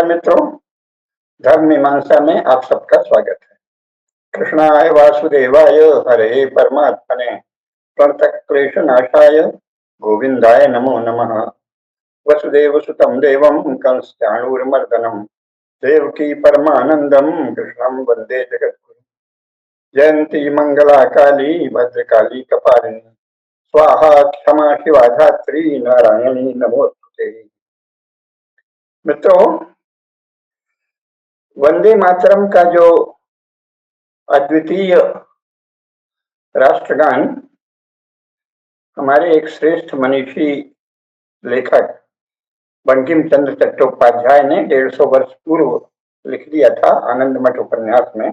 नमस्कार मित्रों, धर्म मीमांसा में आप सबका स्वागत है। कृष्णाय वासुदेवाय हरे परमात्मने प्रणतक्लेशनाशाय गोविंदाय नमो नमः। वसुदेवसुतं देवं कंसचाणूरमर्दनं देवकी परमानंदं कृष्णं वंदे जगद्गुरुं। जयंती मंगला काली भद्रकाली कपालिनी स्वाहा क्षमा शिवा धात्री नारायणी नमोस्तुते। मित्रों, वंदे मातरम का जो अद्वितीय राष्ट्रगान हमारे एक श्रेष्ठ मनीषी लेखक बंकिम चंद्र चट्टोपाध्याय ने 150 वर्ष पूर्व लिख दिया था आनंद मठ उपन्यास में।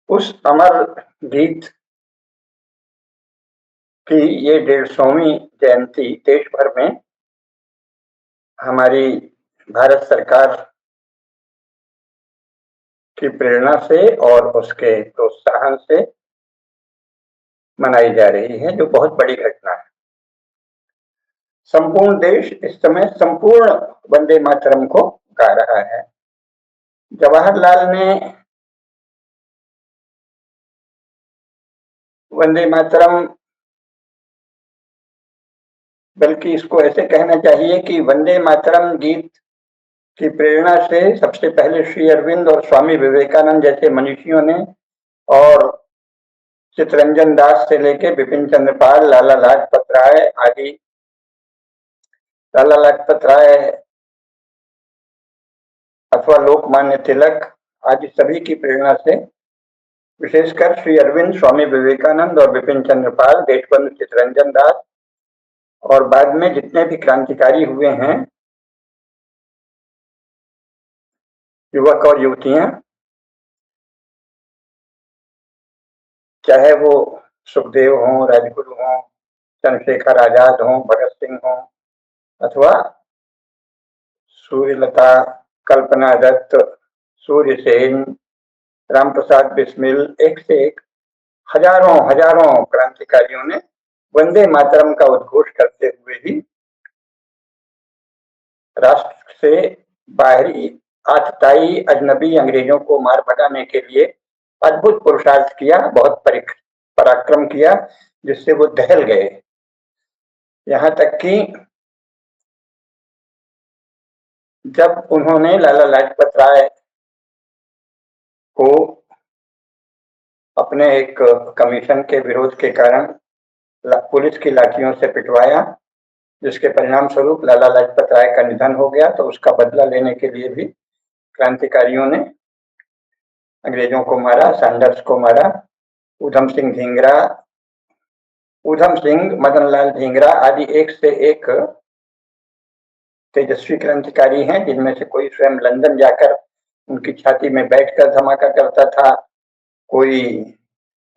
उस अमर गीत की ये 150वीं जयंती देश भर में हमारी भारत सरकार की प्रेरणा से और उसके प्रोत्साहन से मनाई जा रही है, जो बहुत बड़ी घटना है। संपूर्ण देश इस समय संपूर्ण वंदे मातरम को गा रहा है। जवाहरलाल ने वंदे मातरम, बल्कि इसको ऐसे कहना चाहिए कि वंदे मातरम गीत की प्रेरणा से सबसे पहले श्री अरविंद और स्वामी विवेकानंद जैसे मनीषियों ने, और चित्तरंजन दास से लेके बिपिन चंद्र पाल, लाला लाजपत राय आदि, लाला लाजपत राय अथवा लोकमान्य तिलक आदि सभी की प्रेरणा से, विशेषकर श्री अरविंद, स्वामी विवेकानंद और बिपिन चंद्र पाल, देशबंधु चित्तरंजन दास और बाद में जितने भी क्रांतिकारी हुए हैं, युवक और युवतियां, चाहे वो सुखदेव हों, राजगुरु हों, चंद्रशेखर आजाद हों, भगत सिंह हों, अथवा सूर्यलता, कल्पना दत्त, सूर्य सेन, राम प्रसाद बिस्मिल, एक से एक हजारों हजारों क्रांतिकारियों ने वंदे मातरम का उद्घोष करते हुए ही राष्ट्र से बाहरी आतताई अजनबी अंग्रेजों को मार भगाने के लिए अद्भुत पुरुषार्थ किया, बहुत पराक्रम किया, जिससे वो दहल गए। यहां तक कि जब उन्होंने लाला लाजपत राय को अपने एक कमीशन के विरोध के कारण पुलिस की लाठियों से पिटवाया, जिसके परिणाम स्वरूप लाला लाजपत राय का निधन हो गया, तो उसका बदला लेने के लिए भी क्रांतिकारियों ने अंग्रेजों को मारा, सैंडर्स को मारा, ऊधम सिंह ढींगरा, ऊधम सिंह, मदन लाल ढींगरा आदि एक से एक तेजस्वी क्रांतिकारी हैं, जिनमें से कोई स्वयं लंदन जाकर उनकी छाती में बैठकर धमाका करता था, कोई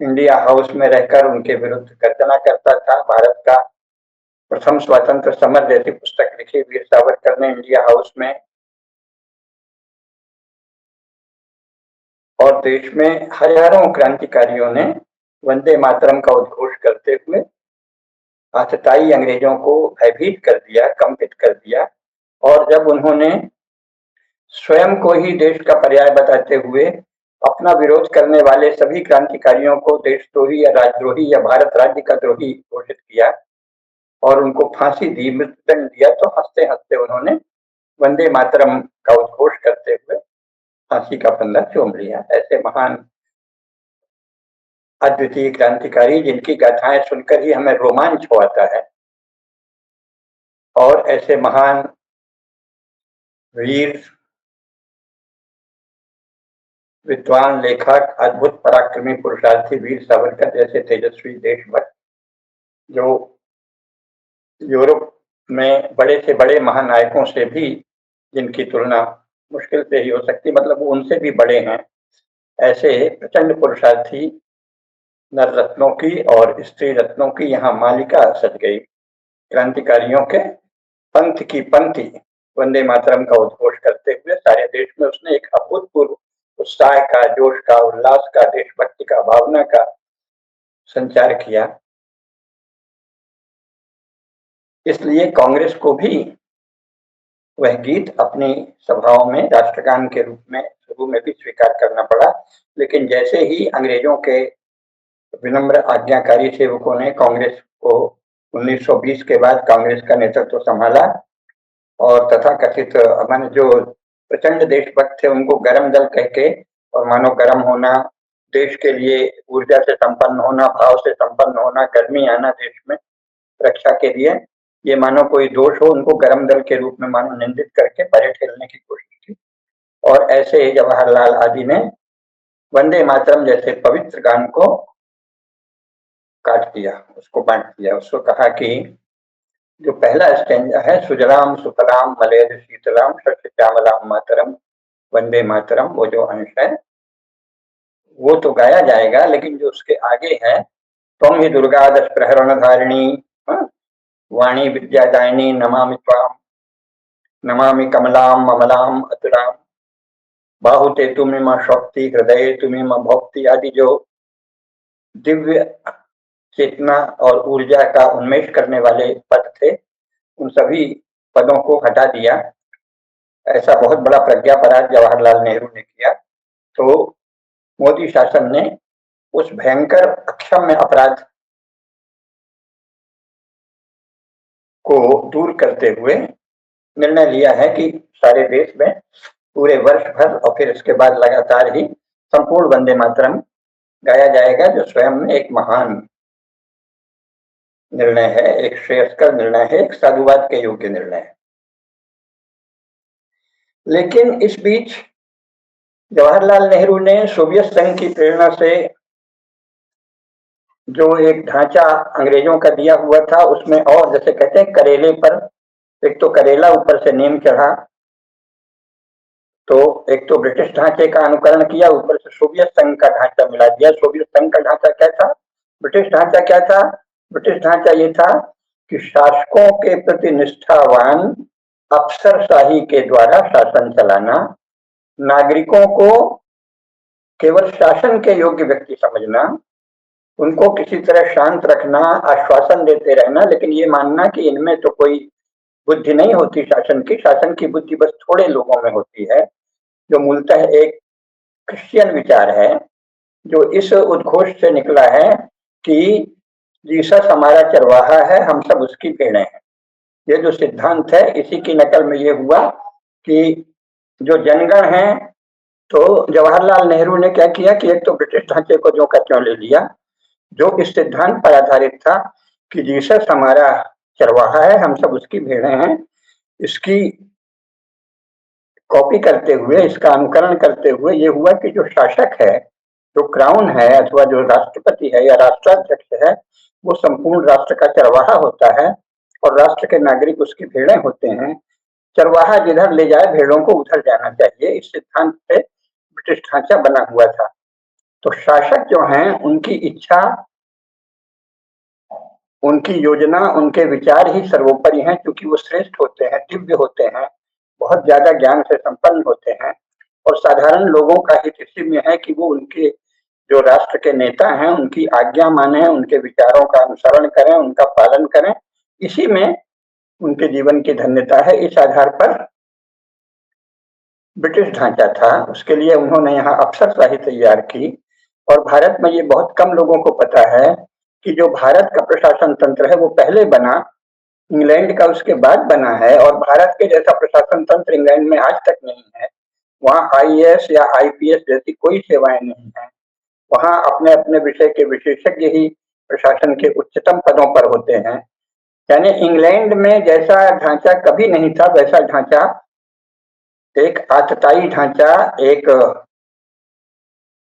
इंडिया हाउस में रहकर उनके विरुद्ध गर्जना करता था। भारत का प्रथम स्वतंत्र समर जैसी पुस्तक लिखी वीर सावरकर ने इंडिया हाउस में, और देश में हजारों क्रांतिकारियों ने वंदे मातरम का उद्घोष करते हुए आतताई अंग्रेजों को भयभीत कर दिया, कंपित कर दिया। और जब उन्होंने स्वयं को ही देश का पर्याय बताते हुए अपना विरोध करने वाले सभी क्रांतिकारियों को देशद्रोही या राजद्रोही या भारत राज्य का द्रोही घोषित किया और उनको फांसी दी, मृत्युदंड दिया, तो हंसते हंसते उन्होंने वंदे मातरम का उद्घोष करते हुए फांसी का फंदा चूम लिया। ऐसे महान अद्वितीय क्रांतिकारी, जिनकी गाथाएं सुनकर ही हमें रोमांच हो आता है, और ऐसे महान वीर, विद्वान, लेखक, अद्भुत पराक्रमी पुरुषार्थी वीर सावरकर जैसे तेजस्वी देशभक्त, जो यूरोप में बड़े से बड़े महानायकों से भी, जिनकी तुलना मुश्किल से ही हो सकती, मतलब वो उनसे भी बड़े हैं, ऐसे प्रचंड पुरुषार्थी नर रत्नों की और स्त्री रत्नों की यहाँ मालिका सज गई। क्रांतिकारियों के पंक्ति की पंक्ति वंदे मातरम का उद्घोष करते हुए सारे देश में उसने एक अभूतपूर्व उत्साह का, जोश का, उल्लास का, देशभक्ति का, भावना का संचार किया। इसलिए कांग्रेस को भी वह गीत अपनी सभाओं में राष्ट्रगान के रूप में शुरू में भी स्वीकार करना पड़ा, लेकिन जैसे ही अंग्रेजों के विनम्र आज्ञाकारी सेवकों ने कांग्रेस को 1920 के बाद कांग्रेस का नेतृत्व संभाला और तथाकथित माने जो प्रचंड देशभक्त थे उनको गरम दल कह के, और मानो गरम होना, देश के लिए ऊर्जा से संपन्न होना, भाव से संपन्न होना, गर्मी आना देश में रक्षा के लिए, ये मानो कोई दोष हो, उनको गरम दल के रूप में मानो निंदित करके परे ठेलने की कोशिश की। और ऐसे ही जवाहरलाल आदि ने वंदे मातरम जैसे पवित्र गान को काट दिया, उसको बांट दिया। उसको कहा कि जो पहला स्टैंजा है, सुजलाम सुफलाम मलयज शीतलाम शस्य श्यामलाम मातरम वंदे मातरम, वो जो अंश है वो तो गाया जाएगा, लेकिन जो उसके आगे है, त्वं ही दुर्गा दश प्रहरण धारिणी वाणी विद्यादायिनी नमामि त्वाम नमामि कमलाम ममलाम अतुलाम बाहुते तुमिमा शक्ति हृदय तुमिमा भक्ति आदि जो दिव्य चेतना और ऊर्जा का उन्मेष करने वाले पद थे, उन सभी पदों को हटा दिया। ऐसा बहुत बड़ा प्रज्ञापराध जवाहरलाल नेहरू ने किया। तो मोदी शासन ने उस भयंकर अक्षम्य अपराध को दूर करते हुए निर्णय लिया है कि सारे देश में पूरे वर्ष भर और फिर इसके बाद लगातार ही संपूर्ण वंदे मातरम गाया जाएगा, जो स्वयं में एक महान निर्णय है, एक श्रेयस्कर निर्णय है, एक साधुवाद के योग्य निर्णय है। लेकिन इस बीच जवाहरलाल नेहरू ने सोवियत संघ की प्रेरणा से जो एक ढांचा अंग्रेजों का दिया हुआ था, उसमें और जैसे कहते हैं करेले पर एक तो करेला ऊपर से नीम चढ़ा, तो एक तो ब्रिटिश ढांचे का अनुकरण किया, ऊपर से सोवियत संघ का ढांचा मिला दिया। सोवियत संघ का ढांचा क्या था, ब्रिटिश ढांचा क्या था? ब्रिटिश ढांचा ये था कि शासकों के प्रति निष्ठावान अफसरशाही के द्वारा शासन चलाना, नागरिकों को केवल शासन के योग्य व्यक्ति समझना, उनको किसी तरह शांत रखना, आश्वासन देते रहना, लेकिन ये मानना कि इनमें तो कोई बुद्धि नहीं होती शासन की बुद्धि बस थोड़े लोगों में होती है, जो मूलतः एक क्रिश्चियन विचार है, जो इस उद्घोष से निकला है कि जीसस हमारा चरवाहा है, हम सब उसकी भेड़ें हैं। ये जो सिद्धांत है, इसी की नकल में ये हुआ कि जो जनगण हैं, तो जवाहरलाल नेहरू ने क्या किया कि एक तो ब्रिटिश ढांचे को ज्यों का त्यों ले लिया, जो इस सिद्धांत पर आधारित था कि जीसस हमारा चरवाहा है, हम सब उसकी भेड़ें हैं। इसकी कॉपी करते हुए, इसका अनुकरण करते हुए ये हुआ कि जो शासक है, जो क्राउन है अथवा जो राष्ट्रपति है या राष्ट्राध्यक्ष है, वो संपूर्ण राष्ट्र का चरवाहा होता है और राष्ट्र के नागरिक उसकी भेड़ें होते हैं। चरवाहा जिधर ले जाए भेड़ों को उधर जाना चाहिए, इस सिद्धांत से ब्रिटिश ढांचा बना हुआ था। तो शासक जो हैं, उनकी इच्छा, उनकी योजना, उनके विचार ही सर्वोपरि हैं, क्योंकि वो श्रेष्ठ होते हैं, दिव्य होते हैं, बहुत ज्यादा ज्ञान से संपन्न होते हैं, और साधारण लोगों का हित इसी में है कि वो उनके जो राष्ट्र के नेता हैं उनकी आज्ञा माने, उनके विचारों का अनुसरण करें, उनका पालन करें, इसी में उनके जीवन की धन्यता है। इस आधार पर ब्रिटिश ढांचा था, उसके लिए उन्होंने यहाँ अफसरशाही तैयार की। और भारत में ये बहुत कम लोगों को पता है कि जो भारत का प्रशासन तंत्र है वो पहले बना, इंग्लैंड का उसके बाद बना है, और भारत के जैसा प्रशासन तंत्र इंग्लैंड में आज तक नहीं है। वहाँ आईएएस या आईपीएस जैसी कोई सेवाएं नहीं है, वहाँ अपने अपने विषय के विशेषज्ञ ही प्रशासन के उच्चतम पदों पर होते हैं। यानी इंग्लैंड में जैसा ढांचा कभी नहीं था, वैसा ढांचा, एक आतताई ढांचा, एक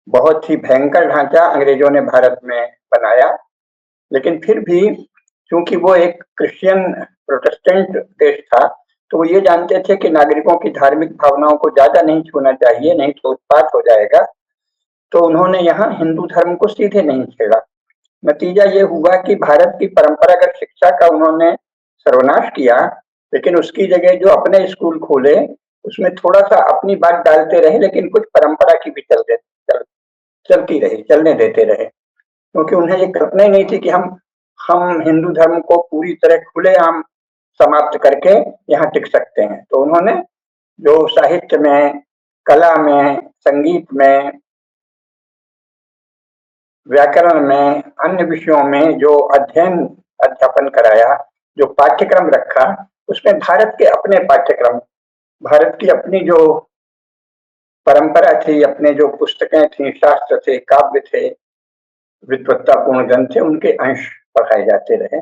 बहुत ही भयंकर ढांचा अंग्रेजों ने भारत में बनाया। लेकिन फिर भी क्योंकि वो एक क्रिश्चियन प्रोटेस्टेंट देश था, तो वो ये जानते थे कि नागरिकों की धार्मिक भावनाओं को ज्यादा नहीं छूना चाहिए, नहीं तो उत्पात हो जाएगा। तो उन्होंने यहाँ हिंदू धर्म को सीधे नहीं छेड़ा। नतीजा ये हुआ कि भारत की परंपरागत शिक्षा का उन्होंने सर्वनाश किया, लेकिन उसकी जगह जो अपने स्कूल खोले, उसमें थोड़ा सा अपनी बात डालते रहे, लेकिन कुछ परंपरा की भी चलती रही, चलने देते रहे, क्योंकि उन्हें ये कल्पना ही नहीं थी कि हम हिंदू धर्म को पूरी तरह खुलेआम समाप्त करके यहाँ टिक सकते हैं। तो उन्होंने जो साहित्य में, कला में, संगीत में, व्याकरण में, अन्य विषयों में जो अध्यापन कराया, जो पाठ्यक्रम रखा, उसमें भारत के अपने पाठ्यक्रम, भारत की अपनी जो परंपरा थी, अपने जो पुस्तकें थी, शास्त्र थे, काव्य थे, विद्वत्तापूर्ण ग्रंथ थे, उनके अंश पढ़ाए जाते रहे।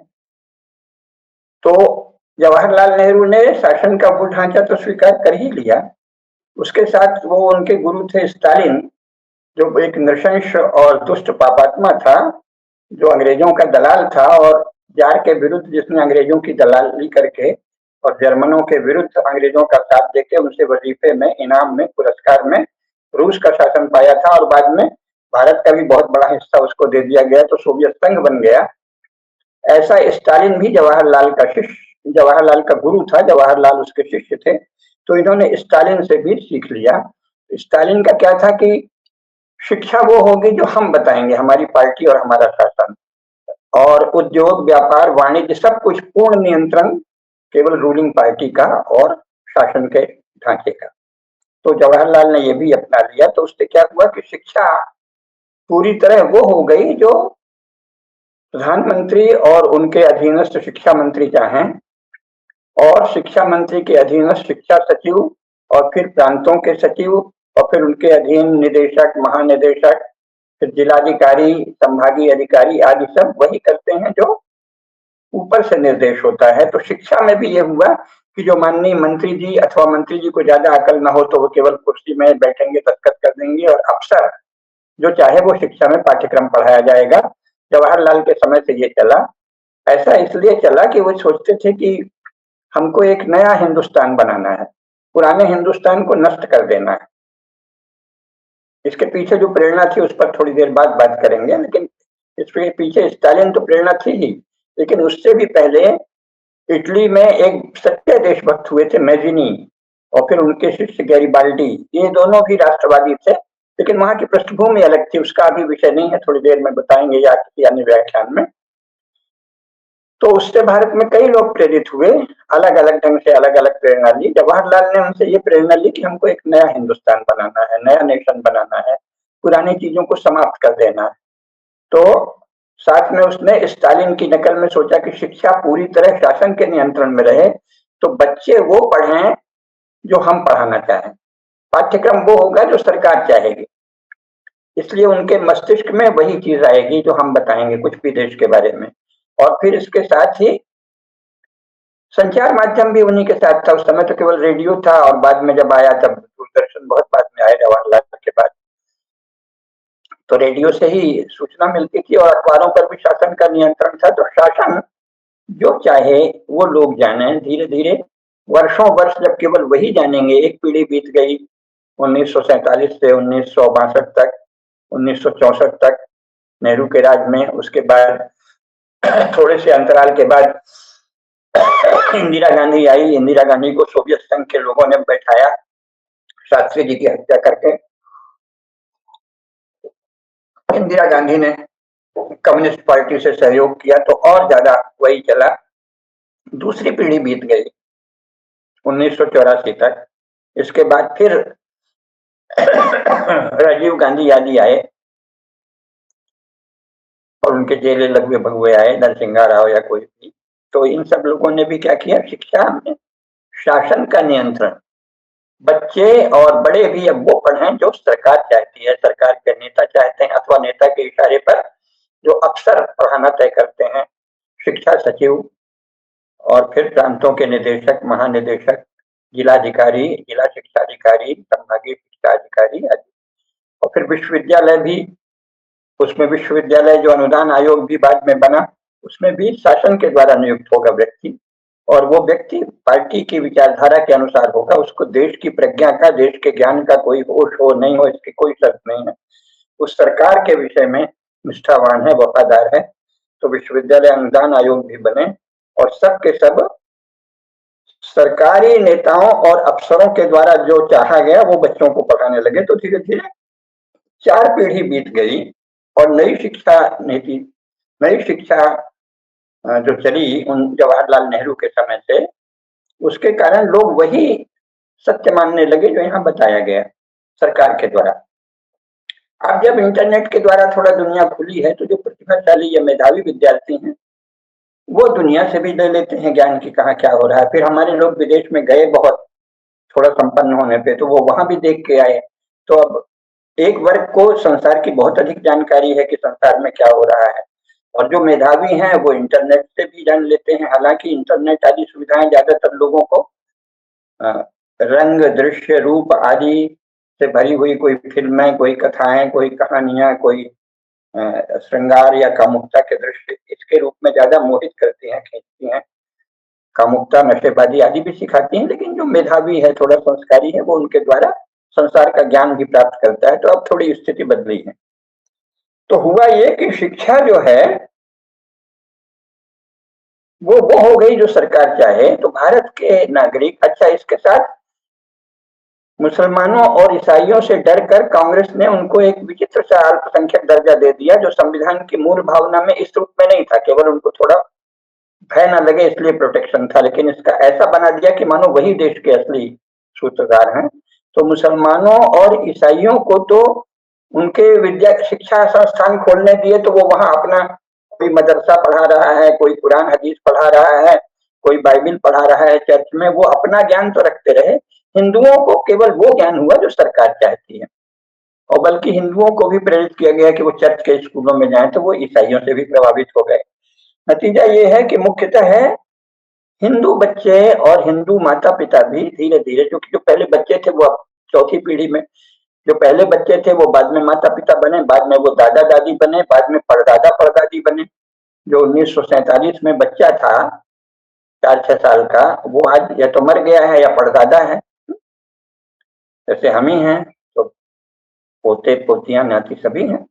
तो जवाहरलाल नेहरू ने शासन का वो ढांचा तो स्वीकार कर ही लिया, उसके साथ वो उनके गुरु थे स्टालिन, जो एक नृशंस और दुष्ट पापात्मा था, जो अंग्रेजों का दलाल था और जार के विरुद्ध जिसने अंग्रेजों की दलाली करके और जर्मनों के विरुद्ध अंग्रेजों का साथ देके उनसे वजीफे में, इनाम में, पुरस्कार में रूस का शासन पाया था और बाद में भारत का भी बहुत बड़ा हिस्सा उसको दे दिया गया, तो सोवियत संघ बन गया। ऐसा स्टालिन भी जवाहरलाल का गुरु था, जवाहरलाल उसके शिष्य थे। तो इन्होंने स्टालिन से भी सीख लिया। स्टालिन का क्या था कि शिक्षा वो होगी जो हम बताएंगे, हमारी पार्टी और हमारा शासन, और उद्योग, व्यापार, वाणिज्य सब कुछ पूर्ण नियंत्रण केवल रूलिंग पार्टी का और शासन के ढांचे का। तो जवाहरलाल ने ये भी अपना लिया। तो उससे क्या हुआ कि शिक्षा पूरी तरह वो हो गई जो प्रधानमंत्री और उनके अधीनस्थ शिक्षा मंत्री चाहें, और शिक्षा मंत्री के अधीनस्थ शिक्षा सचिव, और फिर प्रांतों के सचिव, और फिर उनके अधीन निदेशक, महानिदेशक, फिर जिलाधिकारी, संभागीय अधिकारी आदि सब वही करते हैं जो ऊपर से निर्देश होता है। तो शिक्षा में भी ये हुआ कि जो माननीय मंत्री जी अथवा मंत्री जी को ज्यादा अकल ना हो तो वो केवल कुर्सी में बैठेंगे, दस्तखत कर देंगे, और अफसर जो चाहे वो शिक्षा में पाठ्यक्रम पढ़ाया जाएगा। जवाहरलाल के समय से ये चला। ऐसा इसलिए चला कि वो सोचते थे कि हमको एक नया हिंदुस्तान बनाना है, पुराने हिंदुस्तान को नष्ट कर देना है। इसके पीछे जो प्रेरणा थी उस पर थोड़ी देर बाद बात करेंगे, लेकिन इसके पीछे स्टालिन तो प्रेरणा थी ही, लेकिन उससे भी पहले इटली में एक सच्चे देशभक्त हुए थे, मैजिनी, और फिर उनके शिष्य गैरिबाल्डी। ये दोनों भी राष्ट्रवादी थे, लेकिन वहां की पृष्ठभूमि अलग थी, उसका अभी विषय नहीं है, थोड़ी देर में बताएंगे या किसी अन्य व्याख्यान में। तो उससे भारत में कई लोग प्रेरित हुए, अलग अलग ढंग से अलग अलग प्रेरणा ली। जवाहरलाल ने उनसे ये प्रेरणा ली कि हमको एक नया हिंदुस्तान बनाना है, नया नेशन बनाना है, पुरानी चीजों को समाप्त कर देना है। तो साथ में उसने स्टालिन की नकल में सोचा कि शिक्षा पूरी तरह शासन के नियंत्रण में रहे, तो बच्चे वो पढ़ें जो हम पढ़ाना चाहें, पाठ्यक्रम वो होगा जो सरकार चाहेगी। इसलिए उनके मस्तिष्क में वही चीज आएगी जो हम बताएंगे कुछ भी देश के बारे में। और फिर इसके साथ ही संचार माध्यम भी उन्हीं के साथ था। उस समय तो केवल रेडियो था, और बाद में जब आया तब दूरदर्शन बहुत बाद में आया जवाहरलाल के बाद। तो रेडियो से ही सूचना मिलती थी और अखबारों पर भी शासन का नियंत्रण था। तो शासन जो चाहे वो लोग जाने। धीरे धीरे वर्षों वर्ष जब केवल वही जानेंगे, एक पीढ़ी बीत गई 1947 से 1962 तक, 1964 तक नेहरू के राज में। उसके बाद थोड़े से अंतराल के बाद इंदिरा गांधी आई। इंदिरा गांधी को सोवियत संघ के लोगों ने बैठाया शास्त्री जी की हत्या करके। इंदिरा गांधी ने कम्युनिस्ट पार्टी से सहयोग किया, तो और ज्यादा वही चला। दूसरी पीढ़ी बीत गई 1984 तक। इसके बाद फिर राजीव गांधी आदि आए और उनके जेले लगवे भगवे आए, नरसिंह राव या कोई भी। तो इन सब लोगों ने भी क्या किया, शिक्षा में शासन का नियंत्रण। बच्चे और बड़े भी अब वो पढ़ें जो सरकार चाहती है, सरकार के नेता चाहते हैं, अथवा नेता के इशारे पर जो अफसर पढ़ाना तय करते हैं, शिक्षा सचिव, और फिर प्रांतों के निदेशक, महानिदेशक, जिलाधिकारी, जिला शिक्षा अधिकारी, संभागीय शिक्षा अधिकारी आदि। और फिर विश्वविद्यालय भी, उसमें विश्वविद्यालय जो अनुदान आयोग भी बाद में बना, उसमें भी शासन के द्वारा नियुक्त होगा व्यक्ति, और वो व्यक्ति पार्टी की विचारधारा के अनुसार होगा। उसको देश की प्रज्ञा का, देश के ज्ञान का कोई होश हो नहीं हो, इसकी कोई शर्त नहीं है। उस सरकार के विषय में निष्ठावान है, वफादार है। तो विश्वविद्यालय अनुदान आयोग भी बने, और सब के सब सरकारी नेताओं और अफसरों के द्वारा जो चाहा गया वो बच्चों को पढ़ाने लगे। तो धीरे धीरे 4 पीढ़ी बीत गई और नई शिक्षा नीति, नई शिक्षा जो चली उन जवाहरलाल नेहरू के समय से, उसके कारण लोग वही सत्य मानने लगे जो यहाँ बताया गया सरकार के द्वारा। अब जब इंटरनेट के द्वारा थोड़ा दुनिया खुली है, तो जो प्रतिभाशाली या मेधावी विद्यार्थी हैं, वो दुनिया से भी ले लेते हैं ज्ञान की कहाँ क्या हो रहा है। फिर हमारे लोग विदेश में गए बहुत थोड़ा संपन्न होने पे, तो वो वहां भी देख के आए। तो अब एक वर्ग को संसार की बहुत अधिक जानकारी है कि संसार में क्या हो रहा है, और जो मेधावी हैं वो इंटरनेट से भी जान लेते हैं। हालांकि इंटरनेट आदि सुविधाएं ज्यादातर लोगों को रंग, दृश्य, रूप आदि से भरी हुई कोई फिल्में, कोई कथाएं, कोई कहानियां, कोई श्रृंगार या कामुकता के दृश्य इसके रूप में ज्यादा मोहित करती हैं, खींचती हैं। कामुकता, नशेबाजी आदि भी सिखाती हैं, लेकिन जो मेधावी है, थोड़ा संस्कारी है, वो उनके द्वारा संसार का ज्ञान भी प्राप्त करता है। तो अब थोड़ी स्थिति बदली है। तो हुआ ये कि शिक्षा जो है वो हो गई जो सरकार चाहे। तो भारत के नागरिक, अच्छा इसके साथ मुसलमानों और ईसाइयों से डरकर कांग्रेस ने उनको एक विचित्र सा अल्पसंख्यक दर्जा दे दिया, जो संविधान की मूल भावना में इस रूप में नहीं था। केवल उनको थोड़ा भय न लगे इसलिए प्रोटेक्शन था, लेकिन इसका ऐसा बना दिया कि मानो वही देश के असली सूत्रधार हैं। तो मुसलमानों और ईसाइयों को तो उनके विद्या शिक्षा संस्थान खोलने दिए, तो वो वहां अपना कोई मदरसा पढ़ा रहा है, कोई कुरान हदीस पढ़ा रहा है, कोई बाइबिल पढ़ा रहा है चर्च में, वो अपना ज्ञान तो रखते रहे। हिंदुओं को केवल वो ज्ञान हुआ जो सरकार चाहती है, और बल्कि हिंदुओं को भी प्रेरित किया गया कि वो चर्च के स्कूलों में जाएं, तो वो ईसाइयों से भी प्रभावित हो गए। नतीजा ये है कि मुख्यतः है हिंदू बच्चे और हिंदू माता पिता भी धीरे धीरे, क्योंकि जो पहले बच्चे थे वो अब चौथी पीढ़ी में, जो पहले बच्चे थे वो बाद में माता पिता बने, बाद में वो दादा दादी बने, बाद में परदादा परदादी बने। जो 1947 में बच्चा था 4-6 साल का, वो आज या तो मर गया है या परदादा है। जैसे हम ही हैं, तो पोते पोतियां नाती सभी हैं।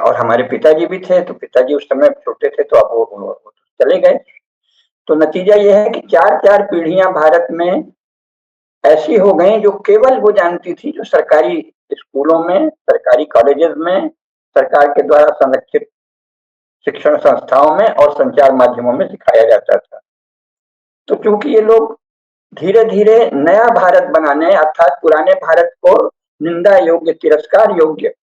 और हमारे पिताजी भी थे, तो पिताजी उस समय छोटे थे, तो अब वो चले गए। तो नतीजा ये है कि 4-4 पीढ़ियां भारत में ऐसी हो गई जो केवल वो जानती थी जो सरकारी स्कूलों में, सरकारी कॉलेजेस में, सरकार के द्वारा संरक्षित शिक्षण संस्थाओं में और संचार माध्यमों में सिखाया जाता था। तो क्योंकि ये लोग धीरे धीरे नया भारत बनाने, अर्थात पुराने भारत को निंदा योग्य, तिरस्कार योग्य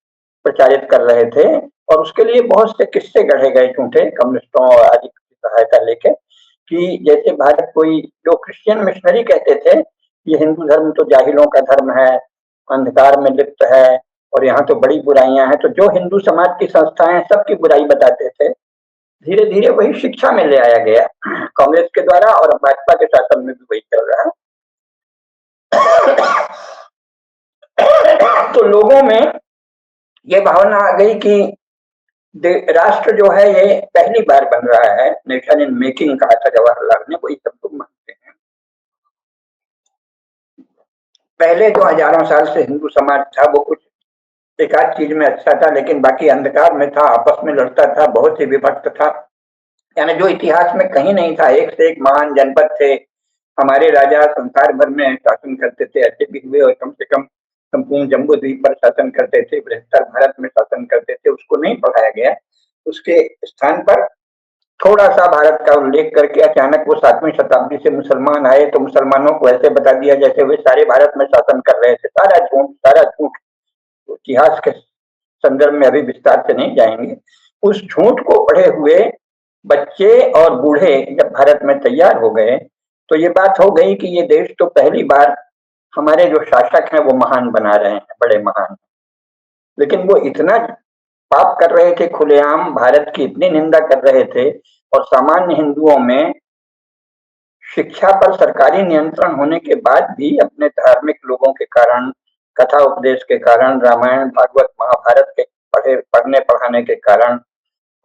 प्रचारित कर रहे थे, और उसके लिए बहुत से किस्से गढ़े गए झूठे कम्युनिस्टों आदि की सहायता लेके, कि जैसे भारत कोई, जो क्रिश्चियन मिशनरी कहते थे ये हिंदू धर्म तो जाहिलों का धर्म है, अंधकार में लिप्त है, और यहाँ तो बड़ी बुराइयां हैं। तो जो हिंदू समाज की संस्थाएं सबकी बुराई बताते थे, धीरे धीरे वही शिक्षा में ले आया गया कांग्रेस के द्वारा, और भाजपा के शासन में भी वही चल रहा है। तो लोगों में ये भावना आ गई कि राष्ट्र जो है ये पहली बार बन रहा है, नेशन इन मेकिंग कहा था जवाहरलाल ने, वही सब लोग मानते हैं। पहले जो हजारों साल से हिंदू समाज था वो कुछ एक आध चीज में अच्छा था, लेकिन बाकी अंधकार में था, आपस में लड़ता था, बहुत ही विभक्त था। यानी जो इतिहास में कहीं नहीं था, एक से एक महान जनपद थे, हमारे राजा संसार भर में शासन करते थे, ऐसे भी हुए, और कम से कम संपूर्ण जम्बू द्वीप पर शासन करते थे, बृहत्तर भारत में शासन करते थे, उसको नहीं पढ़ाया गया। उसके स्थान पर थोड़ा सा भारत का उल्लेख करके अचानक वो 7वीं शताब्दी से मुसलमान आए, तो मुसलमानों को ऐसे बता दिया जैसे वे सारे भारत में शासन कर रहे थे। सारा झूठ, सारा झूठ। इतिहास के संदर्भ में अभी विस्तार से नहीं जाएंगे। उस झूठ को पढ़े हुए बच्चे और बूढ़े जब भारत में तैयार हो गए, तो ये बात हो गई कि ये देश तो पहली बार हमारे जो शासक हैं वो महान बना रहे हैं, बड़े महान। लेकिन वो इतना पाप कर रहे थे, खुलेआम भारत की इतनी निंदा कर रहे थे, और सामान्य हिंदुओं में शिक्षा पर सरकारी नियंत्रण होने के बाद भी अपने धार्मिक लोगों के कारण, कथा उपदेश के कारण, रामायण भागवत महाभारत के पढ़ने पढ़ाने के कारण,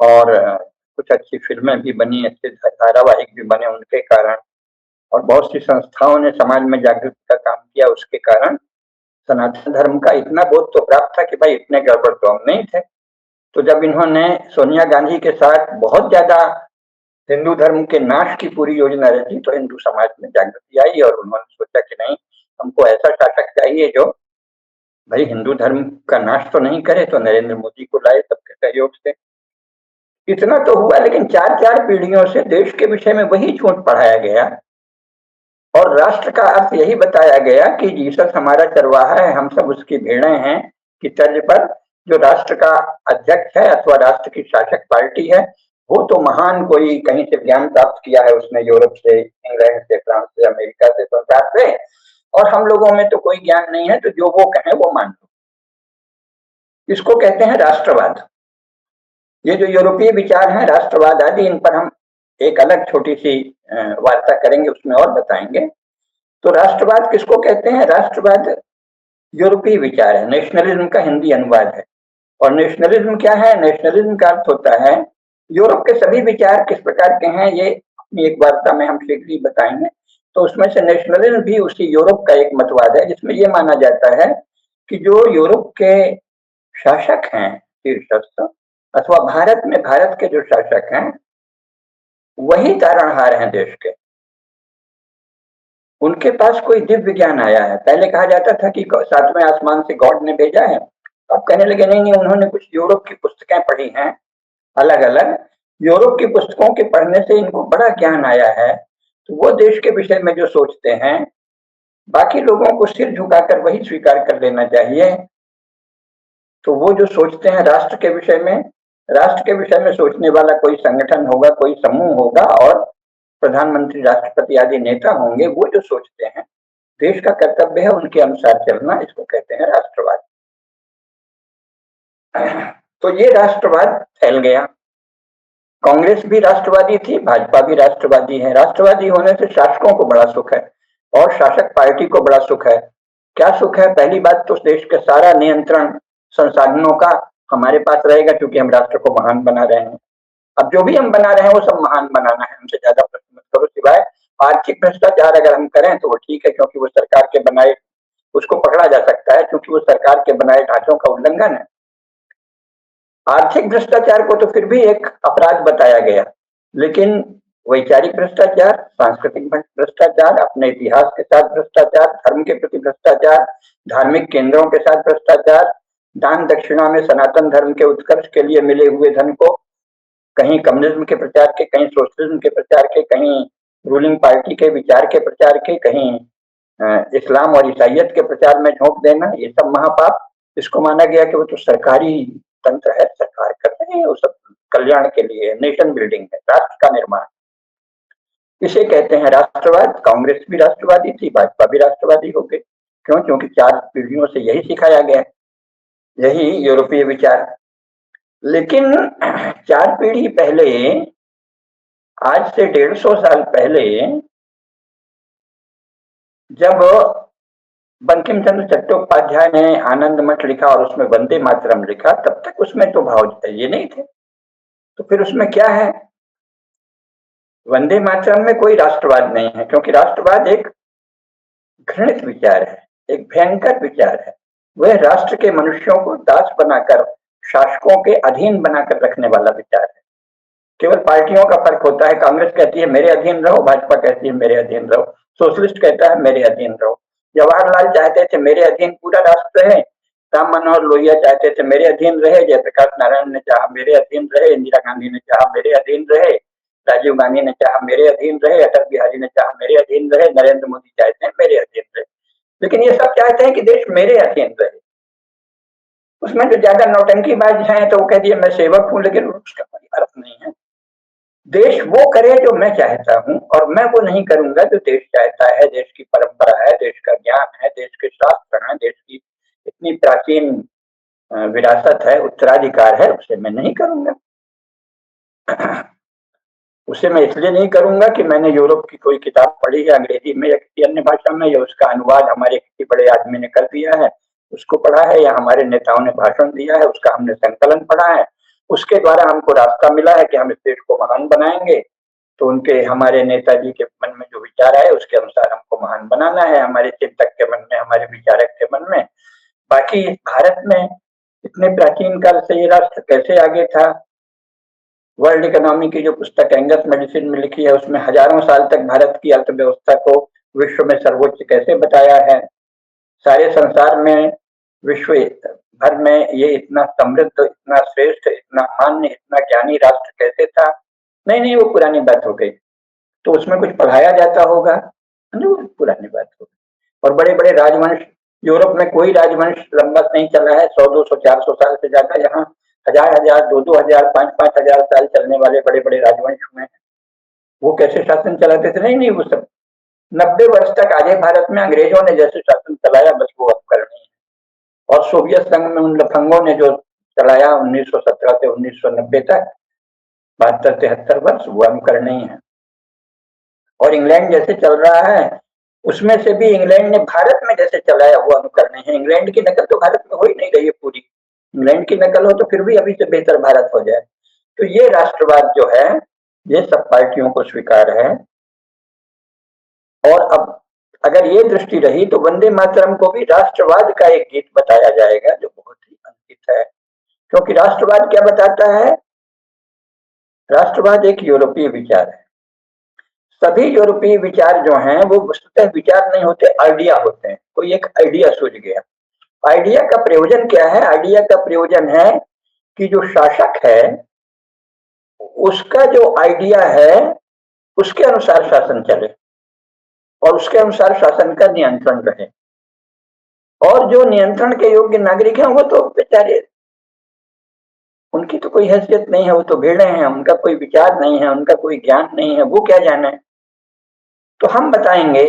और कुछ अच्छी फिल्में भी बनी, अच्छे धारावाहिक भी बने उनके कारण, और बहुत सी संस्थाओं ने समाज में जागृति का काम किया, उसके कारण सनातन धर्म का इतना बोध तो प्राप्त था कि भाई इतने गड़बड़ तो हम नहीं थे। तो जब इन्होंने सोनिया गांधी के साथ बहुत ज्यादा हिंदू धर्म के नाश की पूरी योजना रची, तो हिंदू समाज में जागृति आई, और उन्होंने सोचा कि नहीं, हमको ऐसा शासक चाहिए जो भाई हिंदू धर्म का नाश तो नहीं करे, तो नरेंद्र मोदी को लाए सबके सहयोग से। इतना तो हुआ, लेकिन 4-4 पीढ़ियों से देश के विषय में वही झूठ पढ़ाया गया और राष्ट्र का अर्थ यही बताया गया कि जीसस हमारा चरवाहा है, हम सब उसकी भेड़ें हैं की तर्ज पर जो राष्ट्र का अध्यक्ष है अथवा राष्ट्र की शासक पार्टी है, वो तो महान कोई कहीं से ज्ञान प्राप्त किया है उसने, यूरोप से, इंग्लैंड से, फ्रांस से, अमेरिका से, संसार से, और हम लोगों में तो कोई ज्ञान नहीं है, तो जो वो कहें वो मान लो। इसको कहते हैं राष्ट्रवाद। ये जो यूरोपीय विचार हैं राष्ट्रवाद आदि, इन पर हम एक अलग छोटी सी वार्ता करेंगे, उसमें और बताएंगे। तो राष्ट्रवाद किसको कहते हैं? राष्ट्रवाद यूरोपीय विचार है, नेशनलिज्म का हिंदी अनुवाद है। और नेशनलिज्म क्या है? नेशनलिज्म का अर्थ होता है यूरोप के सभी विचार किस प्रकार के हैं, ये अपनी एक वार्ता में हम शीघ्र ही बताएंगे। तो उसमें से नेशनलिज्म भी उसी यूरोप का एक मतवाद है, जिसमें यह माना जाता है कि जो यूरोप के शासक हैं शीर्षस्थ, अथवा भारत में भारत के जो शासक हैं वही तारणहार हैं देश के। उनके पास कोई दिव्य ज्ञान आया है। पहले कहा जाता था कि सातवें आसमान से गॉड ने भेजा है, अब कहने लगे नहीं नहीं, उन्होंने कुछ यूरोप की पुस्तकें पढ़ी हैं अलग अलग, यूरोप की पुस्तकों के पढ़ने से इनको बड़ा ज्ञान आया है, तो वो देश के विषय में जो सोचते हैं बाकी लोगों को सिर झुकाकर वही स्वीकार कर लेना चाहिए। तो वो जो सोचते हैं राष्ट्र के विषय में, राष्ट्र के विषय में सोचने वाला कोई संगठन होगा, कोई समूह होगा और प्रधानमंत्री, राष्ट्रपति आदि नेता होंगे, वो जो सोचते हैं देश का कर्तव्य है उनके अनुसार चलना, इसको कहते हैं राष्ट्रवाद। तो ये राष्ट्रवाद फैल गया। कांग्रेस भी राष्ट्रवादी थी, भाजपा भी राष्ट्रवादी है। राष्ट्रवादी होने से शासकों को बड़ा सुख है और शासक पार्टी को बड़ा सुख है। क्या सुख है? पहली बात तो देश के सारा नियंत्रण संसाधनों का हमारे पास रहेगा, क्योंकि हम राष्ट्र को महान बना रहे हैं। अब जो भी हम बना रहे हैं वो सब महान बनाना है, हमसे ज्यादा प्रश्न मत करो। सिवाय आर्थिक भ्रष्टाचार अगर हम करें तो वो ठीक है, क्योंकि वो सरकार के बनाए, उसको पकड़ा जा सकता है, क्योंकि वो सरकार के बनाए ढांचों का उल्लंघन है। आर्थिक भ्रष्टाचार को तो फिर भी एक अपराध बताया गया, लेकिन वैचारिक भ्रष्टाचार, सांस्कृतिक भ्रष्टाचार, अपने इतिहास के साथ भ्रष्टाचार, धर्म के प्रति भ्रष्टाचार, धार्मिक केंद्रों के साथ भ्रष्टाचार, दान दक्षिणा में सनातन धर्म के उत्कर्ष के लिए मिले हुए धन को कहीं कम्युनिज्म के प्रचार के, कहीं सोशलिज्म के प्रचार के, कहीं रूलिंग पार्टी के विचार के प्रचार के, कहीं इस्लाम और ईसाइयत के प्रचार में झोंक देना, ये सब महापाप। इसको माना गया कि वो तो सरकारी तंत्र है, सरकार कर रहे हैं, वो सब कल्याण के लिए, नेशन बिल्डिंग है, राष्ट्र का निर्माण, इसे कहते हैं राष्ट्रवाद। कांग्रेस भी राष्ट्रवादी थी, भाजपा भी राष्ट्रवादी हो गई। क्यों? क्योंकि 4 पीढ़ियों से यही सिखाया गया, यही यूरोपीय विचार। लेकिन 4 पीढ़ी पहले, आज से 150 साल पहले, जब बंकिम चंद्र चट्टोपाध्याय ने आनंद मठ लिखा और उसमें वंदे मातरम लिखा, तब तक उसमें तो भाव ये नहीं थे। तो फिर उसमें क्या है? वंदे मातरम में कोई राष्ट्रवाद नहीं है, क्योंकि राष्ट्रवाद एक घृणित विचार है, एक भयंकर विचार है। वह राष्ट्र के मनुष्यों को दास बनाकर, शासकों के अधीन बनाकर रखने वाला विचार है। केवल पार्टियों का फर्क होता है, कांग्रेस कहती है मेरे अधीन रहो, भाजपा कहती है मेरे अधीन रहो, सोशलिस्ट कहता है मेरे अधीन रहो। जवाहरलाल चाहते थे मेरे अधीन पूरा राष्ट्र है, राम मनोहर लोहिया चाहते थे मेरे अधीन रहे, जयप्रकाश नारायण ने चाहा मेरे अधीन रहे, इंदिरा गांधी ने चाहा मेरे अधीन रहे, राजीव गांधी ने चाहा मेरे अधीन रहे, अटल बिहारी ने चाहा मेरे अधीन रहे, नरेंद्र मोदी चाहते हैं मेरे अधीन रहे। लेकिन ये सब चाहते हैं कि देश मेरे अधीन रहे। उसमें जो ज्यादा नौटंकीबाज हैं तो वो कह दिए मैं सेवक हूं, लेकिन उसका कोई अर्थ नहीं है। देश वो करे जो मैं चाहता हूं, और मैं वो नहीं करूंगा जो देश चाहता है। देश की परंपरा है, देश का ज्ञान है, देश के शास्त्र हैं, देश की इतनी प्राचीन विरासत है, उत्तराधिकार है, उसे मैं नहीं करूंगा। उसे मैं इसलिए नहीं करूंगा कि मैंने यूरोप की कोई किताब पढ़ी है अंग्रेजी में या किसी अन्य भाषा में, या उसका अनुवाद हमारे किसी बड़े आदमी ने कर दिया है उसको पढ़ा है, या हमारे नेताओं ने भाषण दिया है उसका हमने संकलन पढ़ा है, उसके द्वारा हमको रास्ता मिला है कि हम इस देश को महान बनाएंगे। तो उनके, हमारे नेताजी के मन में जो विचार आए उसके अनुसार हमको महान बनाना है, हमारे चिंतक के मन में, हमारे विचारक के मन में। बाकी भारत में इतने प्राचीन काल से ये राष्ट्र कैसे आगे था, वर्ल्ड इकोनॉमी की जो पुस्तक एंगस मेडिसिन में लिखी है उसमें हजारों साल तक भारत की अर्थव्यवस्था को विश्व में सर्वोच्च कैसे बताया है। सारे संसार में विश्व भर में ये इतना समृद्ध, इतना श्रेष्ठ, इतना मान्य, इतना ज्ञानी राष्ट्र कैसे था? नहीं नहीं, वो पुरानी बात हो गई। तो उसमें कुछ पढ़ाया जाता होगा, नहीं वो पुरानी बात हो गई। और बड़े बड़े राजवंश, यूरोप में कोई राजवंश लंबा नहीं चला है, 100, 200, 400 साल से ज्यादा। यहाँ 1000, 2000, 2000, 5000 साल चलने वाले बड़े बड़े राजवंश हुए हैं। वो कैसे शासन चलाते थे? नहीं नहीं, वो सब 90 वर्ष तक आधे भारत में अंग्रेजों ने जैसे शासन चलाया, बस वो अब करनी है। और सोवियत संघ में उन लफंगों ने जो चलाया 1917 से 1990 तक, 72-73 वर्ष, वो हम करने ही है। और इंग्लैंड जैसे चल रहा है, उसमें से भी इंग्लैंड ने भारत में जैसे चलाया वो अनुकरणीय है। इंग्लैंड की नकल तो भारत में हो ही नहीं रही है पूरी। इंग्लैंड की नकल हो तो फिर भी अभी से बेहतर भारत हो जाए। तो ये राष्ट्रवाद जो है, ये सब पार्टियों को स्वीकार है। और अब अगर ये दृष्टि रही तो वंदे मातरम को भी राष्ट्रवाद का एक गीत बताया जाएगा, जो बहुत ही अनुचित है। क्योंकि राष्ट्रवाद क्या बताता है? राष्ट्रवाद एक यूरोपीय विचार है। सभी यूरोपीय विचार जो हैं वो वस्तुतः विचार नहीं होते, आइडिया होते हैं। कोई एक आइडिया सूझ गया। आइडिया का प्रयोजन क्या है? आइडिया का प्रयोजन है कि जो शासक है उसका जो आइडिया है उसके अनुसार शासन चले और उसके अनुसार शासन का नियंत्रण रहे। और जो नियंत्रण के योग्य नागरिक हैं वो तो बेचारे, उनकी तो कोई हैसियत नहीं है, वो तो भेड़े हैं, उनका कोई विचार नहीं है, उनका कोई ज्ञान नहीं है, वो क्या जाने। तो हम बताएंगे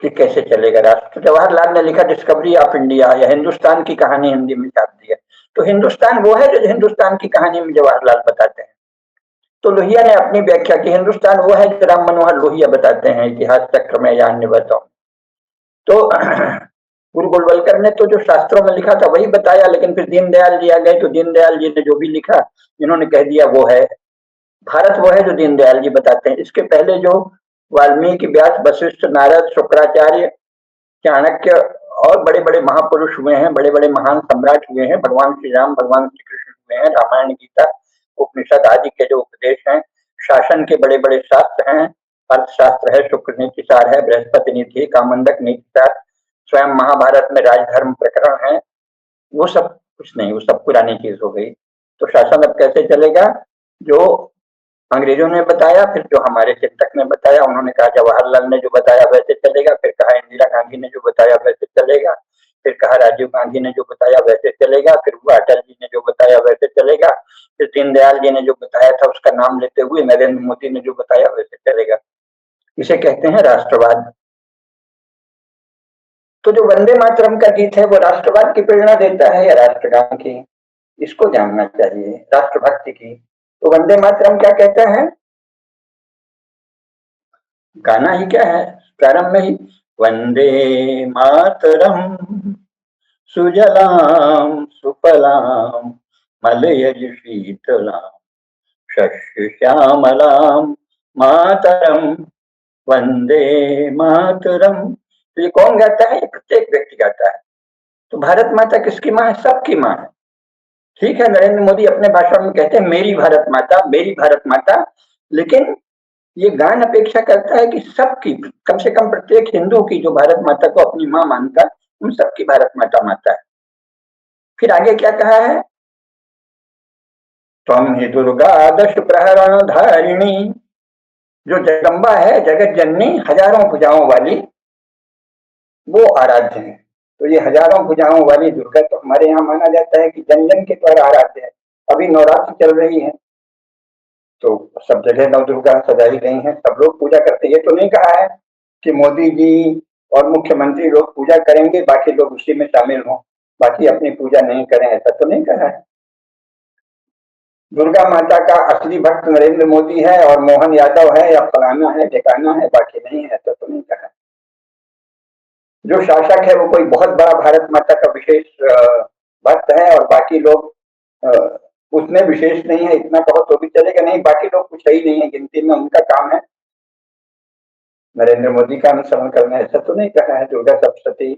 कि कैसे चलेगा राष्ट्र। जवाहरलाल ने लिखा डिस्कवरी ऑफ इंडिया, या हिंदुस्तान की कहानी हिंदी में छाप दिया। तो हिंदुस्तान वो है जो हिंदुस्तान की कहानी में जवाहरलाल बताते हैं। तो लोहिया ने अपनी व्याख्या की, हिंदुस्तान वो है जो राम मनोहर लोहिया बताते हैं इतिहास चक्र में या अन्य बातों। तो गुरु गोलवलकर ने तो जो शास्त्रों में लिखा था वही बताया, लेकिन फिर दीनदयाल जी आ गए तो दीनदयाल जी ने जो भी लिखा इन्होंने कह दिया वो है भारत, वो है जो दीनदयाल जी बताते हैं। इसके पहले जो वाल्मीकि, व्यास, वशिष्ठ, नारद, शुक्राचार्य, चाणक्य और बड़े बड़े महापुरुष हुए हैं, बड़े बड़े महान सम्राट हुए हैं, भगवान श्री राम, भगवान श्री कृष्ण हुए हैं, रामायण, गीता, उपनिषद आदि के जो उपदेश हैं, शासन के बड़े बड़े शास्त्र हैं, अर्थशास्त्र है, शुक्र नीति सार है, बृहस्पति नीति, कामंडक नीति सार, स्वयं महाभारत में राजधर्म प्रकरण है, वो सब कुछ नहीं, वो सब पुरानी चीज हो गई। तो शासन अब कैसे चलेगा? जो अंग्रेजों ने बताया, फिर जो हमारे चिंतक ने बताया, उन्होंने कहा जवाहरलाल ने जो बताया वैसे चलेगा, फिर कहा इंदिरा गांधी ने जो बताया वैसे चलेगा, फिर कहा राजीव गांधी ने जो बताया वैसे चलेगा, फिर हुआ अटल जी ने जो बताया वैसे चलेगा, फिर दीनदयाल जी ने जो बताया था उसका नाम लेते हुए नरेंद्र मोदी ने जो बताया वैसे चलेगा। इसे कहते हैं राष्ट्रवाद। तो जो वंदे मातरम का गीत है वो राष्ट्रवाद की प्रेरणा देता है या राष्ट्रगान की? इसको जानना चाहिए, राष्ट्रभक्ति की। तो वंदे मातरम क्या कहता है? गाना ही क्या है, प्रारंभ में ही वंदे मातरम सुजलाम सुफलाम मलयज शीतलाम शस्य श्यामलाम मातरम वंदे मातरम। तो ये कौन गाता है? ये प्रत्येक व्यक्ति गाता है। तो भारत माता किसकी माँ है? सबकी माँ है। ठीक है, नरेंद्र मोदी अपने भाषण में कहते हैं मेरी भारत माता, मेरी भारत माता, लेकिन ये गान अपेक्षा करता है कि सबकी, कम से कम प्रत्येक हिंदू की जो भारत माता को अपनी माँ मानता है, उन सबकी भारत माता माता है। फिर आगे क्या कहा है? त्वं ही दुर्गा दश प्रहरण धारिणी, जो जगदम्बा है, जगत जननी, हजारों भुजाओं वाली, वो आराध्य है। तो ये हजारों भुजाओं वाली दुर्गा तो हमारे यहाँ माना जाता है कि जन जन के द्वारा आराध्य है। अभी नवरात्र चल रही है तो सब जगह नव दुर्गा सजाई गई हैं, सब लोग पूजा करते हैं। ये तो नहीं कहा है कि मोदी जी और मुख्यमंत्री लोग पूजा करेंगे बाकी लोग उसी में शामिल हों, बाकी अपनी पूजा नहीं करें, ऐसा तो नहीं कहा है। दुर्गा माता का असली भक्त नरेंद्र मोदी है और मोहन यादव है या फलाना है ठिकाना है, बाकी नहीं है, ऐसा तो नहीं कहा। जो शासक है वो कोई बहुत बड़ा भारत माता का विशेष भक्त है और बाकी लोग उसमें विशेष नहीं है, इतना कहो तो भी चलेगा। नहीं, बाकी लोग कुछ ही नहीं है गिनती में, उनका काम है नरेंद्र मोदी का अनुसरण करना, ऐसा तो नहीं कहा है। दुर्गा सप्तशती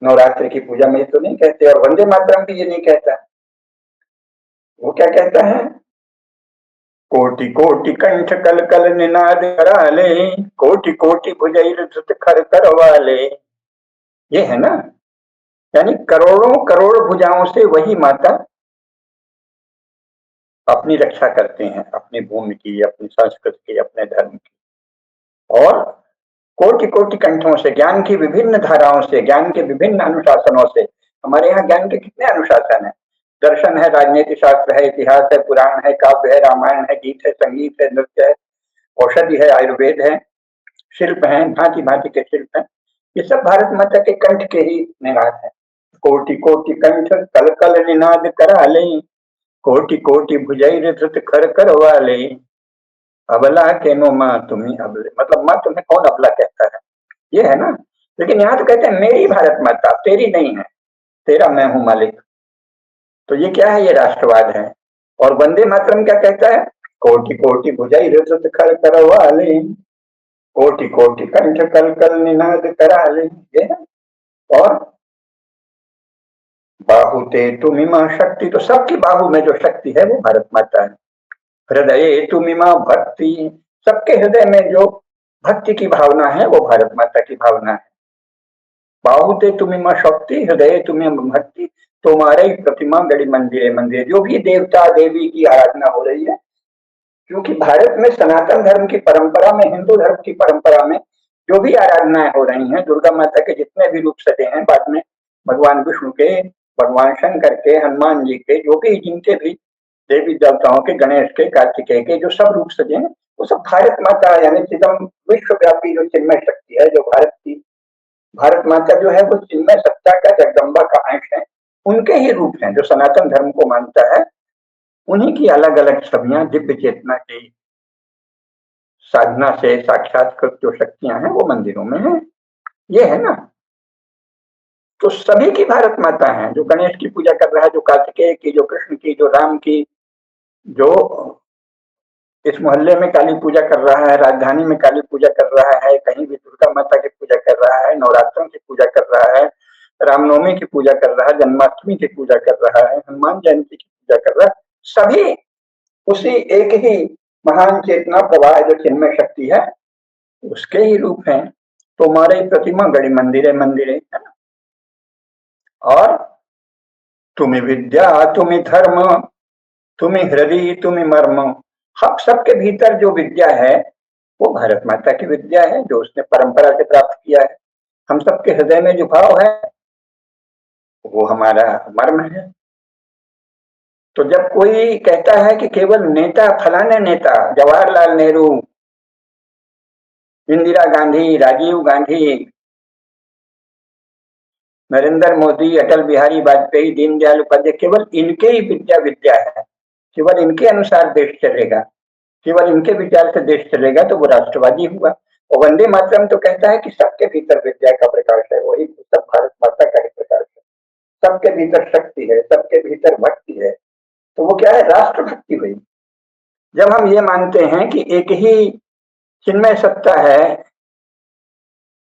नवरात्र की पूजा में ये तो नहीं कहते, और वंदे मातरम भी ये नहीं कहता। वो क्या कहता है? कोटि कोटि कंठ कल कल निनाद कराले, कोटि कोटि भुजैल धृत खर करवाले। ये है ना, यानी करोड़ों करोड़ भुजाओं से वही माता अपनी रक्षा करते हैं, अपनी भूमि की, अपनी संस्कृति की, अपने धर्म की। और कोटि कोटि कंठों से, ज्ञान की विभिन्न धाराओं से, ज्ञान के विभिन्न अनुशासनों से, हमारे यहाँ ज्ञान के कितने अनुशासन है, दर्शन है, राजनीति शास्त्र है, इतिहास है, पुराण है, काव्य है, रामायण है, गीत है, संगीत है, नृत्य है, औषधि है, आयुर्वेद है, शिल्प है, भांति भांति के शिल्प हैं। ये सब भारत माता के कंठ के ही निनाद है। कोटि कोटि कंठ कल कल निनाद करा ले, कोटि कोटि भुजैर धृत खर करवा ले, अबला के नो माँ तुम्ही अबले, मतलब माँ तुम्हें कौन अबला कहता है, ये है ना। लेकिन यहाँ तो कहते हैं मेरी भारत माता, तेरी नहीं है, तेरा मैं हूं मालिक। तो ये क्या है, ये राष्ट्रवाद है। और वंदे मातरम क्या कहता है, कोटि कोटि भुजैर धृत खर करवा ले, कोटि कोटि कंठ कल कल निनाद करा ले, ये है। और बाहु ते तुमिमा शक्ति, तो सबकी बाहु में जो शक्ति है वो भारत माता है। हृदय तुमिमा भक्ति, सबके हृदय में जो भक्ति की भावना है वो भारत माता की भावना है। बाहु ते तुमिमा शक्ति, हृदय तुमिमा भक्ति, तुम्हारे प्रतिमा गढ़ी मंदिर मंदिर, जो भी देवता देवी की आराधना हो रही है, क्योंकि भारत में सनातन धर्म की परंपरा में, हिंदू धर्म की परंपरा में जो भी आराधनाएं हो रही हैं, दुर्गा माता के जितने भी रूप सजे हैं, बाद में भगवान विष्णु के, भगवान शंकर के, हनुमान जी के, जो भी जिनके भी देवी देवताओं के, गणेश के, कार्तिकेय के जो सब रूप सजे हैं, वो सब भारत माता यानी चिदम विश्वव्यापी जो चिन्मय शक्ति है, जो भारत माता जो है वो चिन्मय सत्ता का, जगदम्बा का अंश है, उनके ही रूप हैं। जो सनातन धर्म को मानता है उन्हीं की अलग अलग छवियां दिव्य चेतना की साधना से साक्षात्कृत जो शक्तियां हैं वो मंदिरों में है, ये है ना। तो सभी की भारत माता है, जो गणेश की पूजा कर रहा है, जो कार्तिकेय की, जो कृष्ण की, जो राम की, जो इस मोहल्ले में काली पूजा कर रहा है, राजधानी में काली पूजा कर रहा है, कहीं भी दुर्गा माता की पूजा कर रहा है, नवरात्रों की पूजा कर रहा है, रामनवमी की पूजा कर रहा है, जन्माष्टमी की पूजा कर रहा है, हनुमान जयंती की पूजा कर रहा है, सभी उसी एक ही महान चेतना प्रवाह जो चिन्मय शक्ति है उसके ही रूप हैं। तुम्हारे प्रतिमा गढ़ी मंदिरे मंदिरे, है ना। और तुम्हें विद्या, तुम्हें धर्म, तुम्हें हृदय, तुम्हें मर्म, हम सबके भीतर जो विद्या है वो भारत माता की विद्या है, जो उसने परंपरा से प्राप्त किया है। हम सबके हृदय में जो भाव है वो हमारा मर्म है। तो जब कोई कहता है कि केवल नेता, फलाने नेता, जवाहरलाल नेहरू, इंदिरा गांधी, राजीव गांधी, नरेंद्र मोदी, अटल बिहारी वाजपेयी, दीनदयाल उपाध्याय, केवल इनके ही विद्या विद्या है, केवल इनके अनुसार देश चलेगा, केवल इनके विचार से देश चलेगा, तो वो राष्ट्रवादी हुआ। और वंदे मातरम तो कहता है कि सबके भीतर विद्या का प्रकाश है, वही सब भारत माता का ही प्रकाश है, सबके भीतर शक्ति है, सबके भीतर भक्ति है। तो वो क्या है, राष्ट्रभक्ति हुई। जब हम ये मानते हैं कि एक ही चिन्मय सत्ता है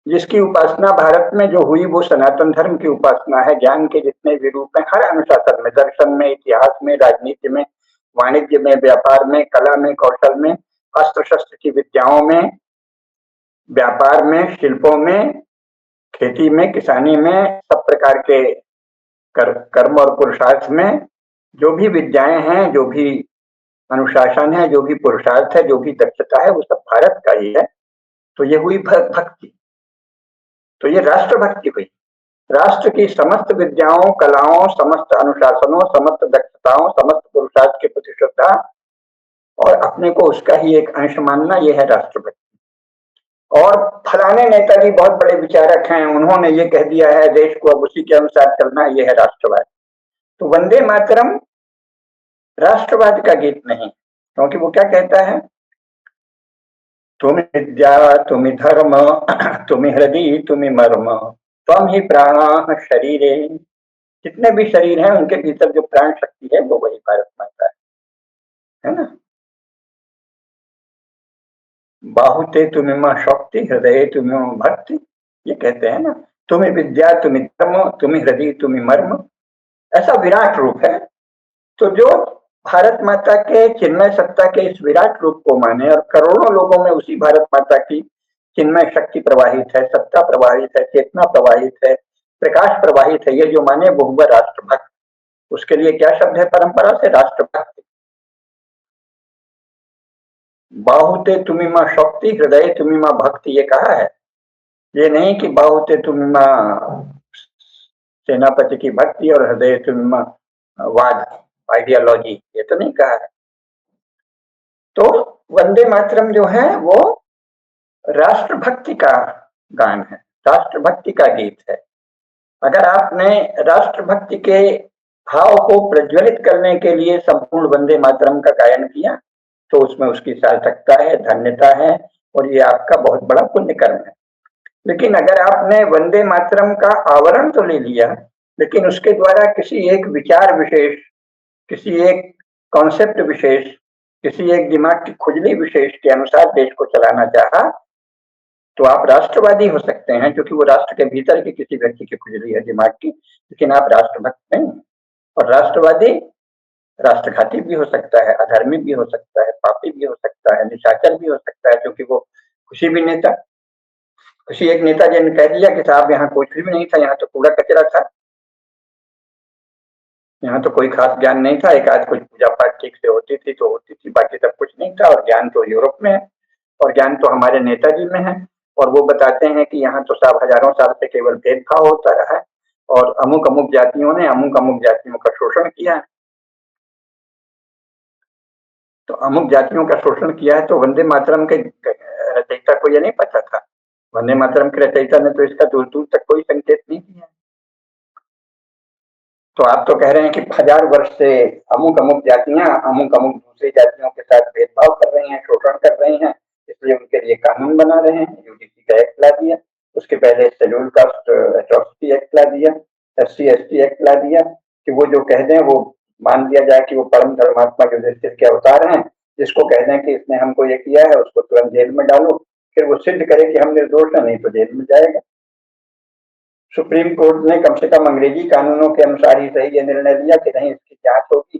जिसकी उपासना भारत में जो हुई वो सनातन धर्म की उपासना है, ज्ञान के जितने भी रूप हैं, हर अनुशासन में, दर्शन में, इतिहास में, राजनीति में, वाणिज्य में, व्यापार में, कला में, कौशल में, अस्त्र शस्त्र की विद्याओं में, व्यापार में, शिल्पों में, खेती में, किसानी में, सब प्रकार के कर्म और पुरुषार्थ में जो भी विद्याएं हैं, जो भी अनुशासन है, जो भी पुरुषार्थ है, जो भी दक्षता है, वो सब भारत का ही है। तो ये हुई भक्ति, तो ये राष्ट्रभक्ति हुई। राष्ट्र की समस्त विद्याओं, कलाओं, समस्त अनुशासनों, समस्त दक्षताओं, समस्त पुरुषार्थ के प्रति श्रद्धा और अपने को उसका ही एक अंश मानना, यह है राष्ट्रभक्ति। और फलाने नेताजी बहुत बड़े विचारक हैं, उन्होंने ये कह दिया है, देश को अब उसी के अनुसार चलना, यह है राष्ट्रवाद। तो वंदे मातरम राष्ट्रवाद का गीत नहीं, क्योंकि वो क्या कहता है, तुम विद्या, तुम धर्म, तुम हृदय, तुम मर्म, त्वम ही प्राण शरीरे, जितने भी शरीर हैं उनके भीतर जो प्राण शक्ति है वो वही भारत माता है ना। बाहुते तुम्हें मां शक्ति, हृदय तुम्हें भक्ति, ये कहते हैं ना, तुम्हें विद्या, तुम्हें धर्म, तुम्हें हृदय, तुम्हें मर्म, ऐसा विराट रूप है। तो जो भारत माता के चिन्मय सत्ता के इस विराट रूप को माने, और करोड़ों लोगों में उसी भारत माता की चिन्मय शक्ति प्रवाहित है, सत्ता प्रवाहित है, चेतना प्रवाहित है, प्रकाश प्रवाहित है, ये जो माने वो हुआ राष्ट्रभक्त। उसके लिए क्या शब्द है परंपरा से? राष्ट्रभक्त। बाहुते तुमिमा शक्ति, हृदय तुमिमा भक्ति, ये कहा है। ये नहीं कि बाहुते तुमिमा सेनापति की भक्ति और हृदय तुमिमा वाद, आइडियोलॉजी, ये तो नहीं कहा है। तो वंदे मातरम जो है वो राष्ट्रभक्ति का गान है, राष्ट्रभक्ति का गीत है। अगर आपने राष्ट्रभक्ति के भाव को प्रज्वलित करने के लिए संपूर्ण वंदे मातरम का गायन किया तो उसमें उसकी सार्थकता है, धन्यता है और ये आपका बहुत बड़ा पुण्य कर्म है। लेकिन अगर आपने वंदे मातरम का आवरण तो ले लिया, लेकिन उसके द्वारा किसी एक विचार विशेष, किसी एक कॉन्सेप्ट विशेष, किसी एक दिमाग की खुजली विशेष के अनुसार देश को चलाना चाहा, तो आप राष्ट्रवादी हो सकते हैं क्योंकि वो राष्ट्र के भीतर की किसी व्यक्ति की खुजली है दिमाग की, लेकिन आप राष्ट्रभक्त नहीं। और राष्ट्रवादी राष्ट्रघाती भी हो सकता है, अधर्मी भी हो सकता है, पापी भी हो सकता है, निशाचर भी हो सकता है, क्योंकि वो किसी भी नेता, किसी एक नेताजी ने कह दिया कि साहब यहाँ कुछ भी नहीं था, यहाँ तो कूड़ा कचरा था, यहाँ तो कोई खास ज्ञान नहीं था, एक आध कुछ पूजा पाठ ठीक से होती थी तो होती थी, बाकी सब कुछ नहीं था, और ज्ञान तो यूरोप में है और ज्ञान तो हमारे नेताजी में है। और वो बताते हैं कि यहाँ तो साहब हजारों साल से केवल भेदभाव होता रहा है और अमुक अमुक जातियों ने अमुक अमुक जातियों का शोषण किया है। तो अमुक जातियों का शोषण किया है तो वंदे मातरम के रचयिता को यह नहीं पता था? वंदे मातरम के रचयिता ने तो इसका दूर दूर तक कोई संकेत नहीं किया। तो आप तो कह रहे हैं कि 1000 वर्ष से अमुक अमुक जातियां अमुक अमुक दूसरी जातियों के साथ भेदभाव कर रही हैं, शोषण कर रही हैं, इसलिए उनके लिए कानून बना रहे हैं। यूडीसी का एक्ट ला दिया, उसके पहले शेड्यूल कास्ट एट्रोसिटी एक्ट ला दिया, SC/ST एक्ट ला दिया कि वो जो कह दें वो मान लिया जाए कि वो परम धर्मात्मा युधिष्ठिर के अवतार हैं। जिसको कह दें कि इसने हमको ये किया है उसको तुरंत जेल में डालो, फिर वो सिद्ध करे कि हम निर्दोष हैं, नहीं तो जेल में जाएगा। सुप्रीम कोर्ट ने कम से कम अंग्रेजी कानूनों के अनुसार ही सही ये निर्णय लिया कि नहीं, इसकी जांच होगी,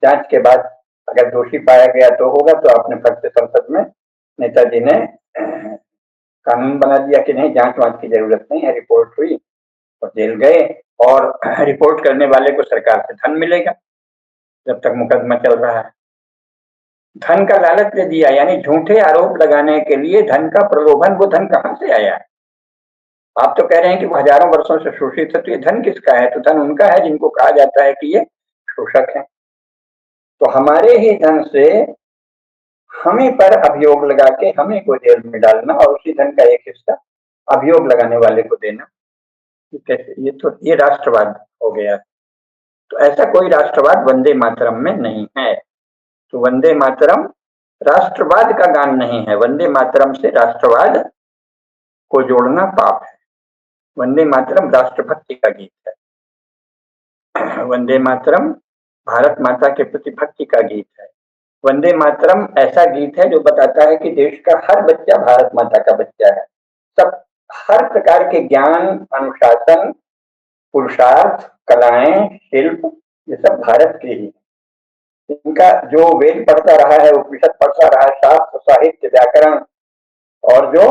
जांच के बाद अगर दोषी पाया गया तो होगा। तो आपने फट से संसद में नेताजी ने कानून बना दिया कि नहीं, जांच वांच की जरूरत नहीं है, रिपोर्ट हुई और जेल गए, और रिपोर्ट करने वाले को सरकार से धन मिलेगा जब तक मुकदमा चल रहा है। धन का लालच दे दिया, यानी झूठे आरोप लगाने के लिए धन का प्रलोभन। वो धन कहां से आया है? आप तो कह रहे हैं कि वो हजारों वर्षों से शोषित है, तो ये धन किसका है? तो धन उनका है जिनको कहा जाता है कि ये शोषक है। तो हमारे ही धन से हमें पर अभियोग लगा के हमें को जेल में डालना और उसी धन का एक हिस्सा अभियोग लगाने वाले को देना, कैसे? ये तो ये राष्ट्रवाद हो गया। तो ऐसा कोई राष्ट्रवाद वंदे मातरम में नहीं है। तो वंदे मातरम राष्ट्रवाद का गान नहीं है, वंदे मातरम से राष्ट्रवाद को जोड़ना पाप है। वंदे मातरम राष्ट्रभक्ति का गीत है। वंदे मातरम भारत माता के प्रति भक्ति का गीत है। वंदे मातरम ऐसा गीत है जो बताता है कि देश का हर बच्चा भारत माता का बच्चा है। सब हर प्रकार के ज्ञान, अनुशासन, पुरुषार्थ, कलाएं, शिल्प, ये सब भारत के ही। इनका जो वेद पढ़ता रहा है, उपनिषद पढ़ता रहा है, शास्त्र, साहित्य, व्याकरण, और जो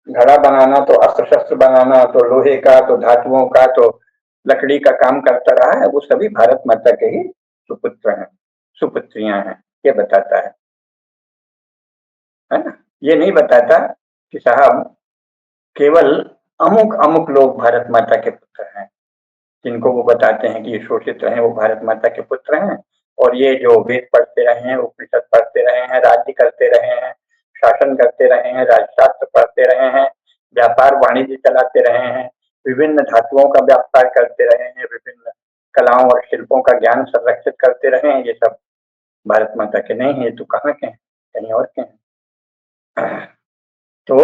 घड़ा बनाना, तो अस्त्र शस्त्र बनाना, तो लोहे का, तो धातुओं का, तो लकड़ी का काम करता रहा है, वो सभी भारत माता के ही सुपुत्र हैं, सुपुत्रियां हैं, ये बताता है ना? ये नहीं बताता कि साहब केवल अमुक अमुक लोग भारत माता के पुत्र हैं, जिनको वो बताते हैं कि ये शोषित रहे, वो भारत माता के पुत्र हैं, और ये जो वेद पढ़ते रहे हैं, उपनिषद पढ़ते रहे हैं, राज्य करते रहे हैं, शासन करते रहे हैं, राजशास्त्र पढ़ते रहे हैं, व्यापार वाणिज्य चलाते रहे हैं, विभिन्न धातुओं का व्यापार करते रहे हैं, विभिन्न कलाओं और शिल्पों का ज्ञान संरक्षित करते रहे हैं, ये सब भारत माता के नहीं है। तो कहाँ के हैं? कहीं और के हैं। तो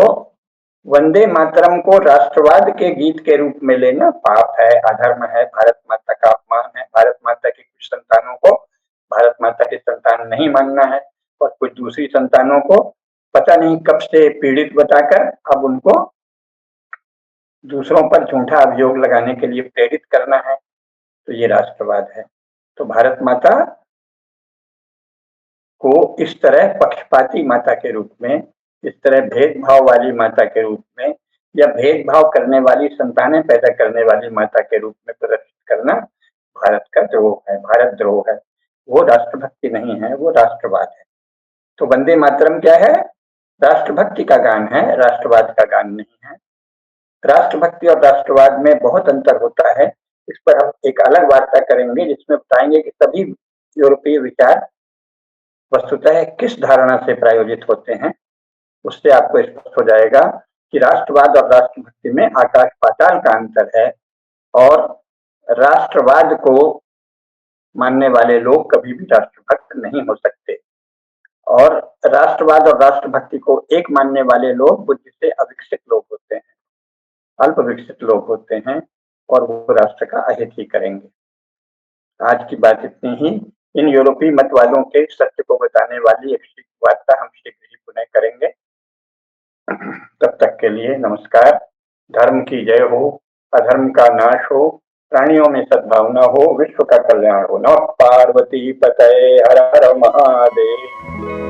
वंदे मातरम को राष्ट्रवाद के गीत के रूप में लेना पाप है, अधर्म है, भारत माता का अपमान है। भारत माता की कुछ संतानों को भारत माता की संतान नहीं मानना है और कुछ दूसरी संतानों को पता नहीं कब से पीड़ित बताकर अब उनको दूसरों पर झूठा अभियोग लगाने के लिए प्रेरित करना है। तो ये राष्ट्रवाद है। तो भारत माता को इस तरह पक्षपाती माता के रूप में, इस तरह भेदभाव वाली माता के रूप में, या भेदभाव करने वाली संतानें पैदा करने वाली माता के रूप में प्रदर्शित करना भारत का द्रोह है, भारत द्रोह है। वो राष्ट्रभक्ति नहीं है, वो राष्ट्रवाद है। तो वंदे मातरम क्या है? राष्ट्रभक्ति का गान है, राष्ट्रवाद का गान नहीं है। राष्ट्रभक्ति और राष्ट्रवाद में बहुत अंतर होता है। इस पर हम एक अलग वार्ता करेंगे जिसमें बताएंगे कि सभी यूरोपीय विचार वस्तुतः किस धारणा से प्रायोजित होते हैं। उससे आपको स्पष्ट हो जाएगा कि राष्ट्रवाद और राष्ट्रभक्ति में आकाश पाताल का अंतर है और राष्ट्रवाद को मानने वाले लोग कभी भी राष्ट्रभक्त नहीं हो सकते और राष्ट्रवाद और राष्ट्रभक्ति को एक मानने वाले लोग बुद्धि से अविकसित लोग होते हैं, अल्प विकसित लोग होते हैं और वो राष्ट्र का अहित ही करेंगे। आज की बात इतनी ही। इन यूरोपीय मतवादों के सत्य को बताने वाली एक वार्ता हम शीघ्र ही पुनः करेंगे। तब तक के लिए नमस्कार। धर्म की जय हो, अधर्म का नाश हो, प्राणियों में सद्भावना हो, विश्व का कल्याण हो। नमः पार्वती पतये हर हर महादेव।